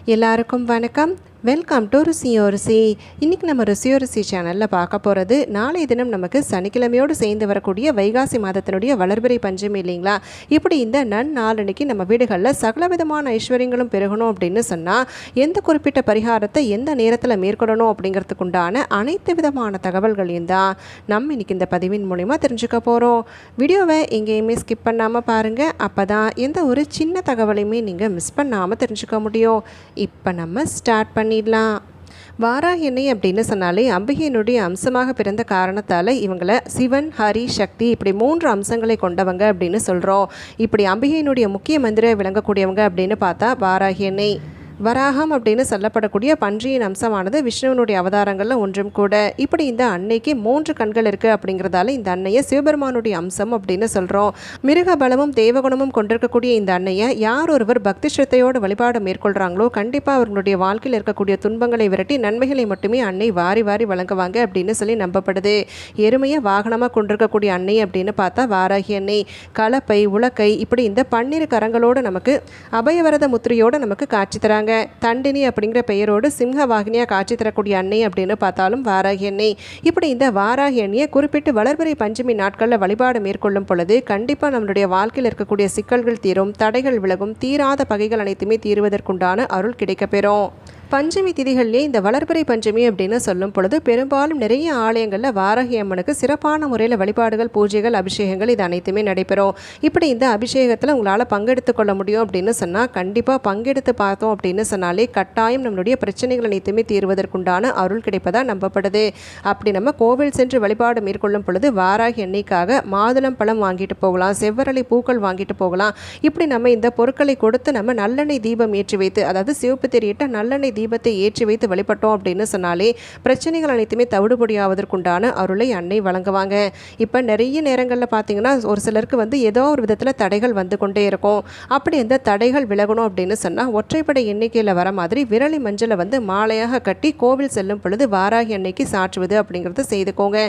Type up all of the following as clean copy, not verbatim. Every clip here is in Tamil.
எல்லாருக்கும் வணக்கம். வெல்கம் டு ருசியோரிசி. இன்றைக்கி நம்ம ருசியோரிசி சேனலில் பார்க்க போகிறது, நாளைய தினம் நமக்கு சனிக்கிழமையோடு சேர்ந்து வரக்கூடிய வைகாசி மாதத்தினுடைய வளர்பிறை பஞ்சமி இல்லைங்களா. இப்படி இந்த நன்னாளன்னைக்கு நம்ம வீடுகளில் சகல விதமான ஐஸ்வர்யங்களும் பெருகணும் அப்படின்னு சொன்னால் எந்த குறிப்பிட்ட பரிகாரத்தை எந்த நேரத்தில் மேற்கொள்ளணும் அப்படிங்கிறதுக்கு உண்டான அனைத்து விதமான தகவல்களையும் தான் நம்ம இன்றைக்கி இந்த பதிவின் மூலிமா தெரிஞ்சுக்க போகிறோம். வீடியோவை எங்கேயுமே ஸ்கிப் பண்ணாமல் பாருங்கள். அப்போ தான் எந்த ஒரு சின்ன தகவலையுமே நீங்கள் மிஸ் பண்ணாமல் தெரிஞ்சுக்க முடியும். இப்போ நம்ம ஸ்டார்ட் பண்ணிடலாம். வாராகி அன்னை அப்படின்னு சொன்னாலே அம்பிகையினுடைய அம்சமாக பிறந்த காரணத்தால் இவங்களை சிவன், ஹரி, சக்தி இப்படி 3 அம்சங்களை கொண்டவங்க அப்படின்னு சொல்கிறோம். இப்படி அம்பிகையினுடைய முக்கிய மந்திர விளங்கக்கூடியவங்க அப்படின்னு பார்த்தா வாராகி அன்னை. வராகம் அப்படின்னு சொல்லப்படக்கூடிய பன்றியின் அம்சமானது விஷ்ணுவனுடைய அவதாரங்களில் ஒன்றும் கூட. இப்படி இந்த அன்னைக்கு 3 கண்கள் இருக்குது அப்படிங்கிறதால இந்த அன்னையை சிவபெருமானுடைய அம்சம் அப்படின்னு சொல்கிறோம். மிருக பலமும் தேவகுணமும் கொண்டிருக்கக்கூடிய இந்த அன்னையை யார் ஒருவர் பக்தி ஸ்ரத்தையோடு வழிபாடு மேற்கொள்கிறாங்களோ கண்டிப்பாக அவர்களுடைய வாழ்க்கையில் இருக்கக்கூடிய துன்பங்களை விரட்டி நன்மைகளை மட்டுமே அன்னை வாரி வாரி வழங்குவாங்க அப்படின்னு சொல்லி நம்பப்படுது. எருமையை வாகனமாக கொண்டிருக்கக்கூடிய அன்னை அப்படின்னு பார்த்தா வாராகி அன்னை. கலப்பை, உலக்கை இப்படி இந்த 12 கரங்களோடு நமக்கு அபயவரத முத்திரையோடு நமக்கு காட்சி தராங்க. தண்டினி அப்படிங்கிற பெயரோடு சிம்ஹ வாகினியா காட்சி தரக்கூடிய அன்னை அப்படின்னு பார்த்தாலும் வாராகி அன்னை. இப்படி இந்த வாராகி அன்னையை குறிப்பிட்டு வளர்பிறை பஞ்சமி நாட்களில் வழிபாடு மேற்கொள்ளும் பொழுது கண்டிப்பாக நம்மளுடைய வாழ்க்கையில் இருக்கக்கூடிய சிக்கல்கள் தீரும், தடைகள் விலகும், தீராத பகைகள் அனைத்துமே தீருவதற்குண்டான அருள் கிடைக்கப்பெறும். பஞ்சமி திதிகள்லேயே இந்த வளர்பிறை பஞ்சமி அப்படின்னு சொல்லும் பொழுது பெரும்பாலும் நிறைய ஆலயங்களில் வாராகி அம்மனுக்கு சிறப்பான முறையில் வழிபாடுகள், பூஜைகள், அபிஷேகங்கள் இது அனைத்துமே நடைபெறும். இப்படி இந்த அபிஷேகத்தில் உங்களால் பங்கெடுத்து கொள்ள முடியும் அப்படின்னு சொன்னால் கண்டிப்பாக பங்கெடுத்து பார்த்தோம் அப்படின்னு சொன்னாலே கட்டாயம் நம்மளுடைய பிரச்சனைகள் அனைத்துமே தீர்வதற்குண்டான அருள் கிடைப்பதாக நம்பப்படுது. அப்படி நம்ம கோவில் சென்று வழிபாடு மேற்கொள்ளும் பொழுது வாராகி அன்னைக்காக மாதுளம் பழம் வாங்கிட்டு போகலாம், செவ்வரளி பூக்கள் வாங்கிட்டு போகலாம். இப்படி நம்ம இந்த பொருட்களை கொடுத்து நம்ம நல்லெண்ணெய் தீபம் ஏற்றி வைத்து, அதாவது சிவப்பு திரியிட்ட நல்லெண்ணெய் தீபத்தை ஏற்றி வைத்து வழிபட்டோம் அப்படின்னு சொன்னாலே பிரச்சனைகள் அனைத்துமே தவிடுபடியாவதற்குண்டான அருளை அன்னை வழங்குவாங்க. இப்போ நிறைய நேரங்களில் பார்த்தீங்கன்னா ஒரு சிலருக்கு ஏதோ ஒரு விதத்தில் தடைகள் வந்து கொண்டே இருக்கும். அப்படி அந்த தடைகள் விலகணும் அப்படின்னு சொன்னால் ஒற்றைப்படை எண்ணிக்கையில் வர மாதிரி விரலி மஞ்சளை மாலையாக கட்டி கோவில் செல்லும் பொழுது வாராகி அன்னைக்கு சாற்றுவது அப்படிங்கிறத செய்துக்கோங்க.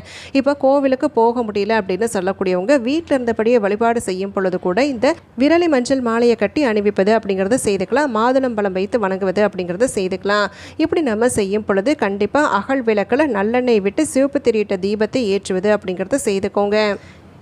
இப்போ கோவிலுக்கு போக முடியல அப்படின்னு சொல்லக்கூடியவங்க வீட்டில் இருந்தபடியே வழிபாடு செய்யும் பொழுது கூட இந்த விரலி மஞ்சள் மாலையை கட்டி அணிவிப்பது அப்படிங்கிறத செய்துக்கலாம். மாதுளம்பழம் வைத்து வணங்குவது அப்படிங்கிறத செய்துக்கலாம். இப்படி நம்ம செய்யும் பொழுது கண்டிப்பாக அகல் விளக்கில் நல்லெண்ணெய் விட்டு சிவப்பு திரியிட்ட தீபத்தை ஏற்றுவது அப்படிங்கிறத செய்துக்கோங்க.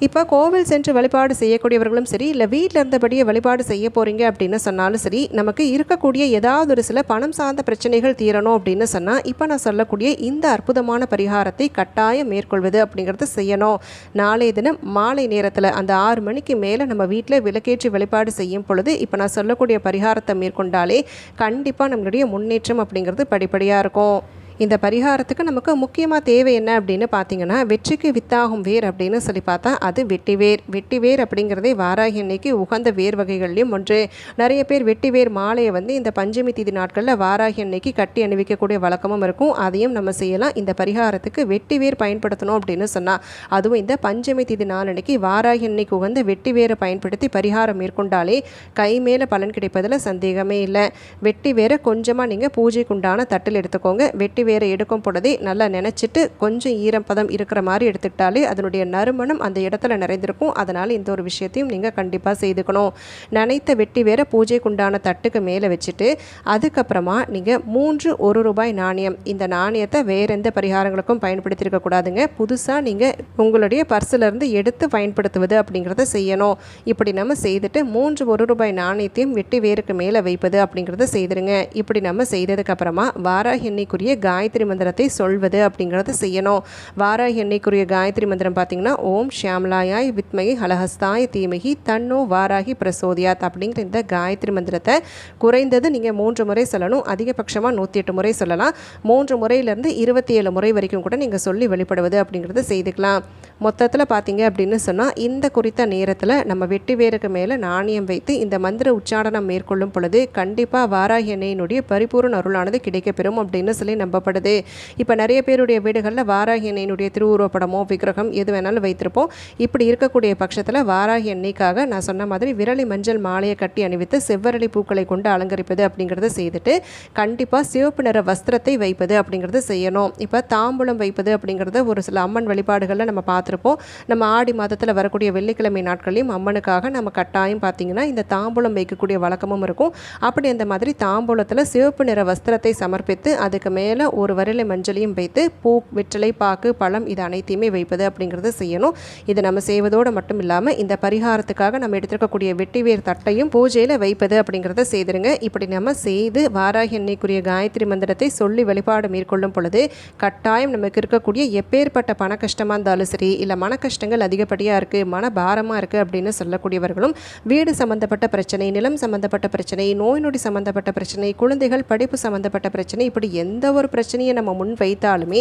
இப்போ கோவில் சென்று வழிபாடு செய்யக்கூடியவர்களும் சரி, இல்லை வீட்டில் இருந்தபடியே வழிபாடு செய்ய போகிறீங்க அப்படின்னு சொன்னாலும் சரி, நமக்கு இருக்கக்கூடிய ஏதாவது ஒரு சில பணம் சார்ந்த பிரச்சனைகள் தீரணும் அப்படின்னு சொன்னால் இப்போ நான் சொல்லக்கூடிய இந்த அற்புதமான பரிகாரத்தை கட்டாயம் மேற்கொள்வது அப்படிங்கிறது செய்யணும். நாளைய தினம் மாலை நேரத்தில் அந்த 6 மணிக்கு மேலே நம்ம வீட்டில் விளக்கேற்றி வழிபாடு செய்யும் பொழுது இப்போ நான் சொல்லக்கூடிய பரிகாரத்தை மேற்கொண்டாலே கண்டிப்பாக நம்மளுடைய முன்னேற்றம் அப்படிங்கிறது படிப்படியாக இருக்கும். இந்த பரிகாரத்துக்கு நமக்கு முக்கியமாக தேவை என்ன அப்படின்னு பார்த்தீங்கன்னா, வெற்றிக்கு வித்தாகும் வேர் அப்படின்னு சொல்லி பார்த்தா அது வெட்டிவேர். வெட்டிவேர் அப்படிங்கிறதே வாராகி அன்னைக்கு உகந்த வேர் வகைகள்லையும் ஒன்று. நிறைய பேர் வெட்டிவேர் மாலையை இந்த பஞ்சமி தீதி நாட்களில் வாராகி அன்னைக்கு கட்டி அணிவிக்கக்கூடிய வழக்கமும் இருக்கும். அதையும் நம்ம செய்யலாம். இந்த பரிகாரத்துக்கு வெட்டிவேர் பயன்படுத்தணும் அப்படின்னு சொன்னால், அதுவும் இந்த பஞ்சமி தீதி நாளன்னைக்கு வாராகி அன்னைக்கு உகந்த வெட்டிவேரை பயன்படுத்தி பரிகாரம் மேற்கொண்டாலே கை மேலே பலன் கிடைப்பதில் சந்தேகமே இல்லை. வெட்டிவேரை கொஞ்சமாக நீங்கள் பூஜைக்குண்டான தட்டில் எடுத்துக்கோங்க. வெட்டி வேற எடுக்கும் பொழுதே நல்லா நினச்சிட்டு கொஞ்சம் ஈரப்பதம் இருக்கிற மாதிரி எடுத்துக்கிட்டாலே அதனுடைய நறுமணம் அந்த இடத்துல நிறைந்திருக்கும். அதனால் இந்த ஒரு விஷயத்தையும் நீங்கள் கண்டிப்பாக செய்துக்கணும். நனைத்த வெட்டி வேற பூஜைக்குண்டான தட்டுக்கு மேலே வச்சுட்டு அதுக்கப்புறமா நீங்கள் 3 1 நாணயம், இந்த நாணயத்தை வேற எந்த பரிகாரங்களுக்கும் பயன்படுத்தியிருக்க கூடாதுங்க. புதுசாக நீங்கள் உங்களுடைய பர்சிலிருந்து எடுத்து பயன்படுத்துவது அப்படிங்கிறத செய்யணும். இப்படி நம்ம செய்துட்டு 3 1 நாணயத்தையும் வெட்டி வேருக்கு மேலே வைப்பது அப்படிங்கிறத செய்திருங்க. இப்படி நம்ம செய்ததுக்கப்புறமா வாராகி அன்னைக்குரிய காயத்ரி மந்திரத்தை சொல்வது அப்படிங்கிறத செய்யணும். வாராகி அன்னைக்குரிய காயத்ரி மந்திரம் பார்த்தீங்கன்னா, ஓம் ஷியாமலாயாய் வித்மகி ஹலஹஸ்தாய் தீமகி தன்னோ வாராகி பிரசோதியாத் அப்படிங்கிற இந்த காயத்ரி மந்திரத்தை குறைந்தது நீங்கள் 3 முறை சொல்லணும். அதிகபட்சமாக 108 முறை சொல்லலாம். 3 முறையிலேருந்து 27 முறை வரைக்கும் கூட நீங்கள் சொல்லி வெளிப்படுவது அப்படிங்கிறத செய்துக்கலாம். மொத்தத்தில் பார்த்தீங்க அப்படின்னு சொன்னால் இந்த குறித்த நேரத்தில் நம்ம வெட்டி வேருக்கு மேலே நாணயம் வைத்து இந்த மந்திர உச்சாரணம் மேற்கொள்ளும் பொழுது கண்டிப்பாக வாராகி அன்னையினுடைய பரிபூர்ண அருளானது கிடைக்கப்பெறும் அப்படின்னு சொல்லி நம்ப நம்பப்படுது. இப்போ நிறைய பேருடைய வீடுகளில் வாராகி அன்னையினுடைய திருவுருவப்படமோ விக்கிரகம் எது வேணாலும் வைத்திருப்போம். இப்படி இருக்கக்கூடிய பட்சத்தில் வாராகி அன்னைக்காக நான் சொன்ன மாதிரி விரலி மஞ்சள் மாலையை கட்டி அணிவித்து செவ்வரளி பூக்களை கொண்டு அலங்கரிப்பது அப்படிங்கிறத செய்துட்டு கண்டிப்பாக சிவப்பு நிற வஸ்திரத்தை வைப்பது அப்படிங்கிறத செய்யணும். இப்போ தாம்பூலம் வைப்பது அப்படிங்கிறத ஒரு சில அம்மன் வழிபாடுகளில் நம்ம பார்த்துருப்போம். நம்ம ஆடி மாதத்தில் வரக்கூடிய வெள்ளிக்கிழமை நாட்களையும் அம்மனுக்காக நம்ம கட்டாயம் பார்த்திங்கன்னா இந்த தாம்பூலம் வைக்கக்கூடிய வழக்கமும் இருக்கும். அப்படி அந்த மாதிரி தாம்பூலத்தில் சிவப்பு நிற வஸ்திரத்தை சமர்ப்பித்து அதுக்கு மேலே ஒரு விரலி மஞ்சளையும் வைத்து பூ வெற்றிலை பாக்கு பழம் இது அனைத்தையுமே வைப்பது அப்படிங்கிறத செய்யணும். இதை நம்ம செய்வதோடு மட்டும் இல்லாமல் இந்த பரிகாரத்துக்காக நம்ம எடுத்துருக்கக்கூடிய வெட்டிவேர் தட்டையும் பூஜையில் வைப்பது அப்படிங்கிறத செய்திருங்க. இப்படி நம்ம செய்து வாராகி அன்னைக்குரிய காயத்ரி மந்திரத்தை சொல்லி வழிபாடு மேற்கொள்ளும் பொழுது கட்டாயம் நமக்கு இருக்கக்கூடிய எப்பேற்பட்ட பண கஷ்டமாக இருந்தாலும் சரி, இல்லை மன கஷ்டங்கள் அதிகப்படியாக இருக்குது, மன பாரமாக இருக்குது அப்படின்னு சொல்லக்கூடியவர்களும் வீடு சம்மந்தப்பட்ட பிரச்சனை, நிலம் சம்மந்தப்பட்ட பிரச்சனை, நோய் நொடி சம்மந்தப்பட்ட பிரச்சனை, குழந்தைகள் படிப்பு சம்மந்தப்பட்ட பிரச்சனை, இப்படி எந்த ஒரு பிரச்சனையை நம்ம முன் வைத்தாலுமே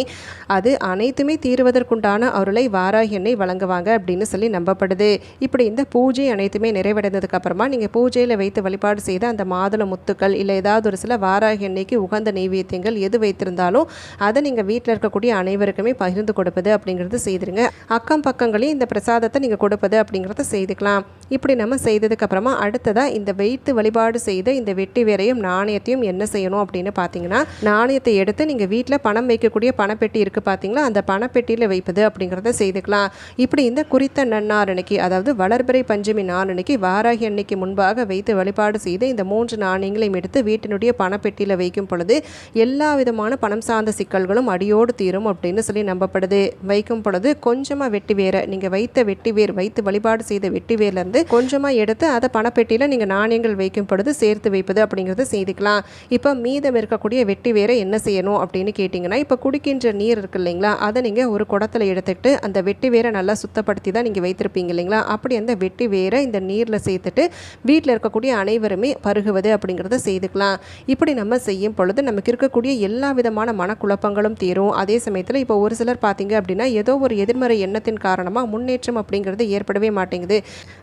அது அனைத்துமே தீர்வதற்குண்டான அருளை வாராகி அன்னை வழங்குவாங்க அப்படின்னு சொல்லி நம்பப்படுது. இப்படி இந்த பூஜை அனைத்துமே நிறைவடைந்ததுக்கு அப்புறமா நீங்கள் பூஜையில் வைத்து வழிபாடு செய்த அந்த மாதுளை முத்துக்கள் இல்லை ஏதாவது ஒரு சில வாராகி அன்னைக்கு உகந்த நெய்வேத்தியங்கள் எது வைத்திருந்தாலும் அதை நீங்கள் வீட்டில் இருக்கக்கூடிய அனைவருக்குமே பகிர்ந்து கொடுப்பது அப்படிங்கிறது செய்திருங்க. அக்கம் பக்கங்களையும் இந்த பிரசாதத்தை நீங்கள் கொடுப்பது அப்படிங்கிறத செய்துக்கலாம். இப்படி நம்ம செய்ததுக்கு அப்புறமா அடுத்ததாக இந்த வைத்து வழிபாடு செய்த இந்த வெட்டி வேரையும் நாணயத்தையும் என்ன செய்யணும் அப்படின்னு பார்த்தீங்கன்னா, நாணயத்தை எடுத்து நீங்கள் வீட்டில் பணம் வைக்கக்கூடிய பணப்பெட்டி இருக்குது பார்த்தீங்களா, அந்த பணப்பெட்டியில் வைப்பது அப்படிங்கிறத செய்துக்கலாம். இப்படி இந்த குறித்த நன்னார் அன்னைக்கு, அதாவது வளர்பிறை பஞ்சமி நாள் அன்னைக்கு வாராகி அன்னைக்கு முன்பாக வைத்து வழிபாடு செய்து இந்த 3 நாணயங்களையும் எடுத்து வீட்டினுடைய பணப்பெட்டியில் வைக்கும் பொழுது எல்லா விதமான பணம் சார்ந்த சிக்கல்களும் அடியோடு தீரும் அப்படின்னு சொல்லி நம்பப்படுது. வைக்கும் பொழுது கொஞ்சமாக வெட்டி வேரை நீங்கள் வைத்த வெட்டி வேர் வைத்து வழிபாடு செய்த வெட்டி வேர்லேருந்து கொஞ்சமாக எடுத்து அதை பணப்பெட்டியில் நீங்கள் நாணயங்கள் வைக்கும் பொழுது சேர்த்து வைப்பது அப்படிங்கிறத செய்துக்கலாம். இப்போ மீதம் இருக்கக்கூடிய வெட்டி வேரை என்ன செய்யணும் அப்படின்னு கேட்டிங்கன்னா, இப்போ குடிக்கின்ற நீர் இருக்கு இல்லைங்களா, அதை நீங்கள் ஒரு குடத்தில் எடுத்துக்கிட்டு அந்த வெட்டி வேரை நல்லா சுத்தப்படுத்தி தான் நீங்கள் வைத்திருப்பீங்க இல்லைங்களா, அப்படி அந்த வெட்டி வேரை இந்த நீரில் சேர்த்துட்டு வீட்டில் இருக்கக்கூடிய அனைவருமே பருகுவது அப்படிங்கிறத செய்துக்கலாம். இப்படி நம்ம செய்யும் பொழுது நமக்கு இருக்கக்கூடிய எல்லா விதமான மனக்குழப்பங்களும் தீரும். அதே சமயத்தில் இப்போ ஒரு சிலர் பார்த்தீங்க அப்படின்னா ஏதோ ஒரு எதிர்மறை எண்ணத்தின் காரணமாக முன்னேற்றம் அப்படிங்கிறது ஏற்படவே மாட்டேங்குது.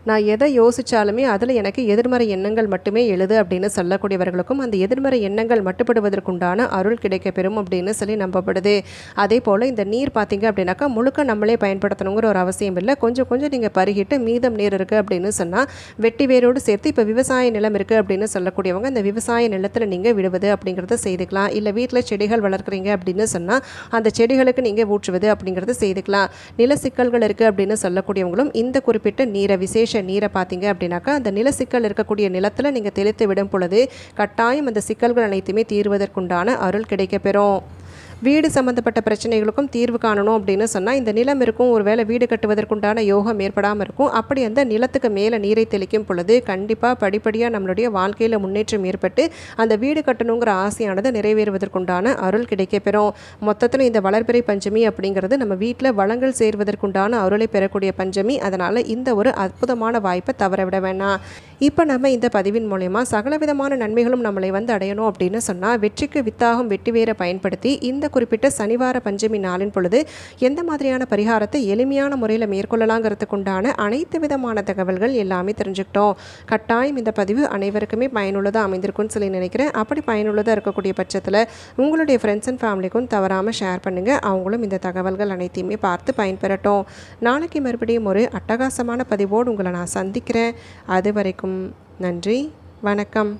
நான் எதை யோசித்தாலுமே அதில் எனக்கு எதிர்மறை எண்ணங்கள் மட்டுமே எழுது அப்படின்னு சொல்லக்கூடியவர்களுக்கும் அந்த எதிர்மறை எண்ணங்கள் மட்டுப்படுவதற்குண்டான அருள் கிடைக்கப்பெறும் அப்படின்னு சொல்லி நம்பப்படுது. அதே போல் இந்த நீர் பார்த்தீங்க அப்படின்னாக்கா முழுக்க நம்மளே பயன்படுத்தணுங்கிற ஒரு அவசியம் இல்லை. கொஞ்சம் கொஞ்சம் நீங்கள் பருகிட்டு மீதம் நீர் இருக்குது அப்படின்னு சொன்னால் வெட்டி வேரோடு சேர்த்து இப்போ விவசாய நிலம் இருக்குது அப்படின்னு சொல்லக்கூடியவங்க இந்த விவசாய நிலத்தில் நீங்கள் விடுவது அப்படிங்கிறத செய்துக்கலாம். இல்லை வீட்டில் செடிகள் வளர்க்குறீங்க அப்படின்னு சொன்னால் அந்த செடிகளுக்கு நீங்கள் ஊற்றுவது அப்படிங்கிறத செய்துக்கலாம். நில சிக்கல்கள் இருக்குது அப்படின்னு சொல்லக்கூடியவங்களும் இந்த குறிப்பிட்ட நீரை விசேஷ நீரை பார்த்தீங்க அப்படின்னாக்கா அந்த நில சிக்கல் இருக்கக்கூடிய நிலத்தில் நீங்கள் தெளித்து விடும் பொழுது கட்டாயம் அந்த சிக்கல்கள் அனைத்துமே தீர்வதற்குண்டான அருள் கிடைக்கப்பெறும். வீடு சம்மந்தப்பட்ட பிரச்சனைகளுக்கும் தீர்வு காணணும் அப்படின்னு சொன்னால் இந்த நிலம் இருக்கும், ஒரு வேளை வீடு கட்டுவதற்குண்டான யோகம் ஏற்படாமல் இருக்கும். அப்படி அந்த நிலத்துக்கு மேலே நீரை தெளிக்கும் பொழுது கண்டிப்பாக படிப்படியாக நம்மளுடைய வாழ்க்கையில் முன்னேற்றம் ஏற்பட்டு அந்த வீடு கட்டணுங்கிற ஆசையானது நிறைவேறுவதற்குண்டான அருள் கிடைக்கப்பெறும். மொத்தத்தில் இந்த வளர்பிறை பஞ்சமி அப்படிங்கிறது நம்ம வீட்டில் வளங்கள் சேர்வதற்குண்டான அருளை பெறக்கூடிய பஞ்சமி. அதனால் இந்த ஒரு அற்புதமான வாய்ப்பை தவற விட வேணாம். இப்போ நம்ம இந்த பதிவின் மூலயமா சகலவிதமான நன்மைகளும் நம்மளை வந்து அடையணும் அப்படின்னு சொன்னால் வெற்றிக்கு வித்தாகும் வெட்டி வேரை பயன்படுத்தி இந்த குறிப்பிட்ட சனிவார பஞ்சமி நாளின் பொழுது எந்த மாதிரியான பரிகாரத்தை எளிமையான முறையில் மேற்கொள்ளலாங்கிறதுக்குண்டான அனைத்து விதமான தகவல்கள் எல்லாமே தெரிஞ்சுக்கிட்டோம். கட்டாயம் இந்த பதிவு அனைவருக்குமே பயனுள்ளதாக அமைந்திருக்கும்னு சொல்லி நினைக்கிறேன். அப்படி பயனுள்ளதாக இருக்கக்கூடிய பட்சத்தில் உங்களுடைய ஃப்ரெண்ட்ஸ் அண்ட் ஃபேமிலிக்கும் தவறாமல் ஷேர் பண்ணுங்கள். அவங்களும் இந்த தகவல்கள் அனைத்தையுமே பார்த்து பயன்பெறட்டும். நாளைக்கு மறுபடியும் ஒரு அட்டகாசமான பதிவோடு உங்களை நான் சந்திக்கிறேன். அது வரைக்கும் நன்றி, வணக்கம்.